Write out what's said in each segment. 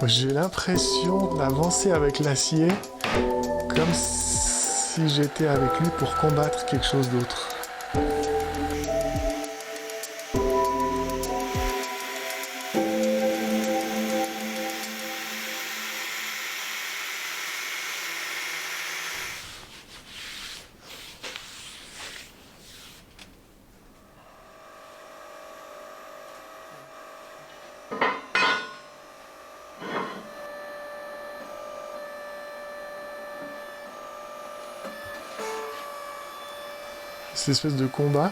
J'ai l'impression d'avancer avec l'acier comme si j'étais avec lui pour combattre quelque chose d'autre. Cette espèce de combat.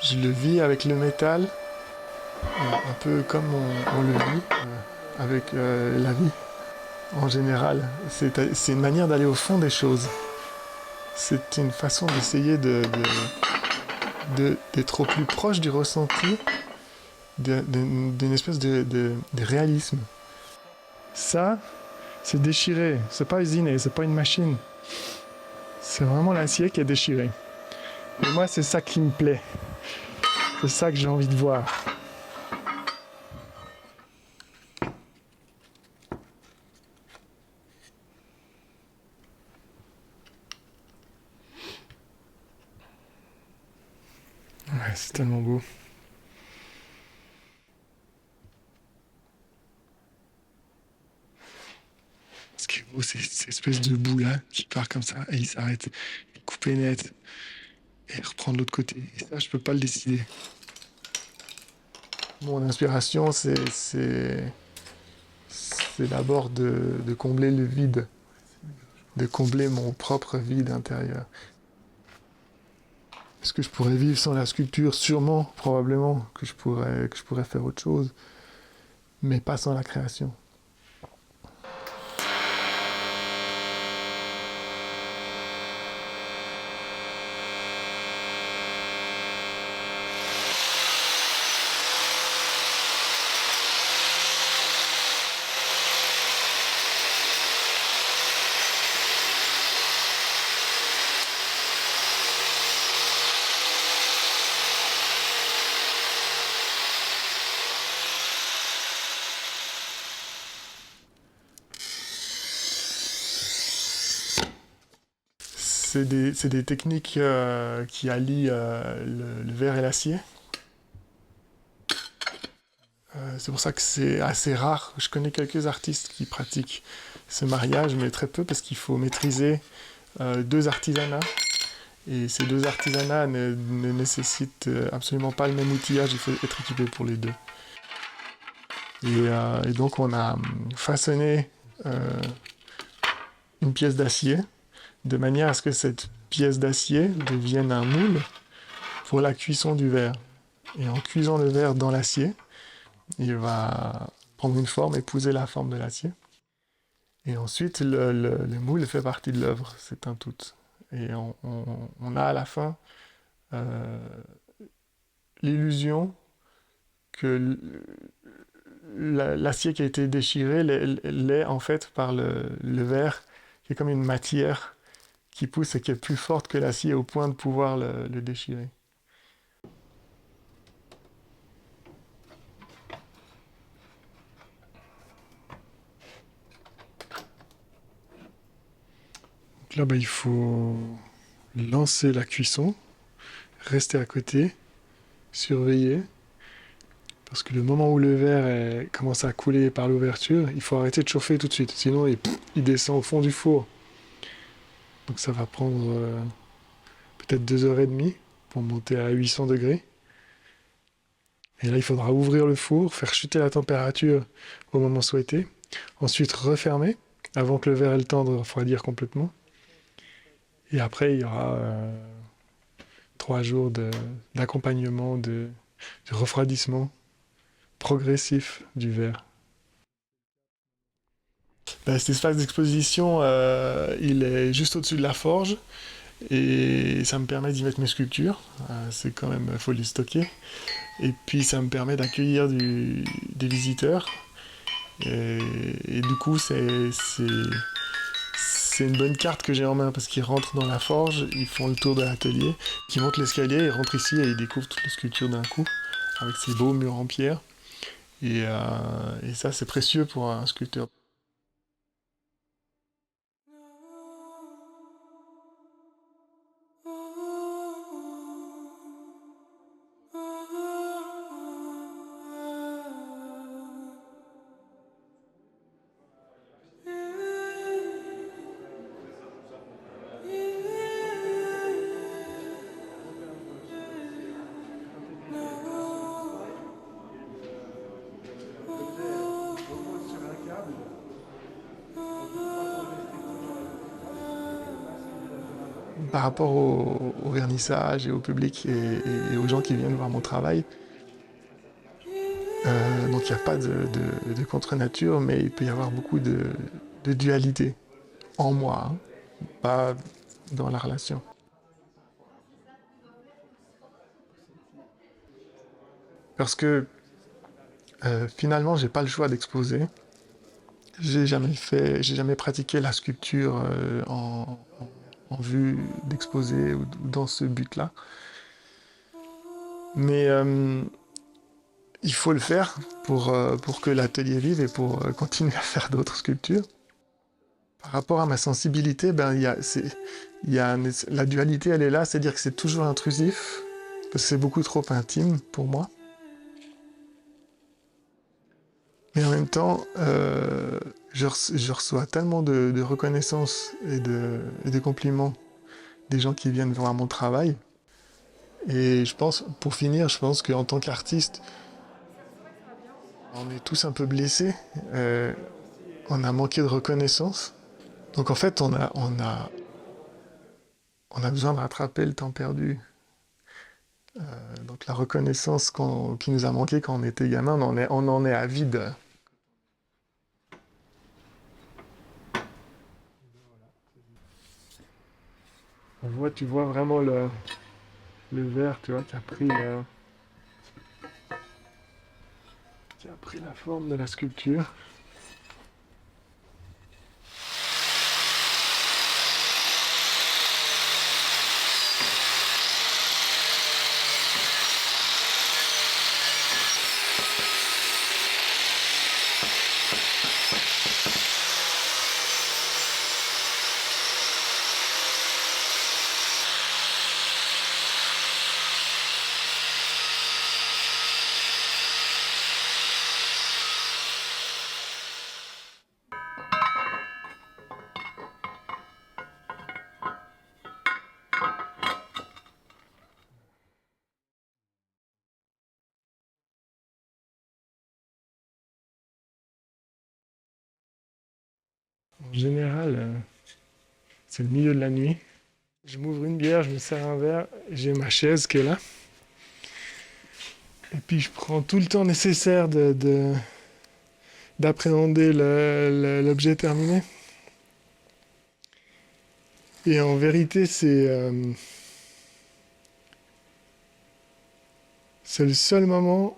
Je le vis avec le métal, un peu comme on le vit avec la vie en général. C'est une manière d'aller au fond des choses. C'est une façon d'essayer d'être au plus proche du ressenti, d'une espèce de réalisme. Ça, c'est déchiré, c'est pas usiné, c'est pas une machine. C'est vraiment l'acier qui est déchiré. Et moi, c'est ça qui me plaît. C'est ça que j'ai envie de voir. Ouais, c'est tellement beau. Ce qui est beau, c'est cette espèce de bout là qui part comme ça et il s'arrête, il coupe net et il reprend de l'autre côté. Et ça, je peux pas le décider. Mon inspiration, c'est d'abord de combler le vide, de combler mon propre vide intérieur. Est-ce que je pourrais vivre sans la sculpture? Sûrement, probablement, que je pourrais faire autre chose, mais pas sans la création. C'est des techniques qui allient le verre et l'acier. C'est pour ça que c'est assez rare. Je connais quelques artistes qui pratiquent ce mariage, mais très peu, parce qu'il faut maîtriser deux artisanats. Et ces deux artisanats ne nécessitent absolument pas le même outillage, il faut être équipé pour les deux. Et donc on a façonné une pièce d'acier, de manière à ce que cette pièce d'acier devienne un moule pour la cuisson du verre. Et en cuisant le verre dans l'acier, il va prendre une forme, épouser la forme de l'acier. Et ensuite, le moule fait partie de l'œuvre, c'est un tout. Et on a à la fin l'illusion que l'acier qui a été déchiré l'est en fait par le verre, qui est comme une matière qui pousse et qui est plus forte que l'acier au point de pouvoir le déchirer. Donc là, il faut lancer la cuisson, rester à côté, surveiller, parce que le moment où le verre commence à couler par l'ouverture, il faut arrêter de chauffer tout de suite, sinon il descend au fond du four. Donc ça va prendre peut-être 2h30 pour monter à 800 degrés. Et là, il faudra ouvrir le four, faire chuter la température au moment souhaité, ensuite refermer avant que le verre ait le temps de refroidir complètement. Et après, il y aura 3 jours d'accompagnement, de refroidissement progressif du verre. Cet espace d'exposition, il est juste au-dessus de la forge et ça me permet d'y mettre mes sculptures. C'est quand même, faut les stocker. Et puis ça me permet d'accueillir des visiteurs. Et du coup, c'est une bonne carte que j'ai en main parce qu'ils rentrent dans la forge, ils font le tour de l'atelier, ils montent l'escalier, ils rentrent ici et ils découvrent toutes les sculptures d'un coup. avec ces beaux murs en pierre. Et ça, c'est précieux pour un sculpteur. Par rapport au vernissage et au public et aux gens qui viennent voir mon travail, donc il n'y a pas de contre-nature, mais il peut y avoir beaucoup de dualité en moi, hein, pas dans la relation. Parce que finalement, j'ai pas le choix d'exposer. J'ai jamais pratiqué la sculpture en vue d'exposer ou dans ce but-là. Mais il faut le faire pour que l'atelier vive et pour continuer à faire d'autres sculptures. Par rapport à ma sensibilité, ben, la dualité, elle est là, c'est-à-dire que c'est toujours intrusif, parce que c'est beaucoup trop intime pour moi. Mais en même temps, je reçois tellement de reconnaissance et de compliments des gens qui viennent voir mon travail. Et je pense, pour finir, je pense qu'en tant qu'artiste, on est tous un peu blessés. On a manqué de reconnaissance. Donc en fait, on a besoin de rattraper le temps perdu. Donc la reconnaissance qui nous a manqué quand on était gamin, on en est avide. Tu vois vraiment le verre, tu vois, qui a pris la forme de la sculpture. En général, c'est le milieu de la nuit. Je m'ouvre une bière, je me sers un verre, j'ai ma chaise qui est là. Et puis je prends tout le temps nécessaire d'appréhender l'objet terminé. Et en vérité, c'est le seul moment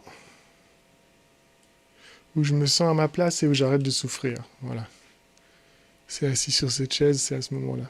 où je me sens à ma place et où j'arrête de souffrir. Voilà. C'est assis sur cette chaise, c'est à ce moment-là.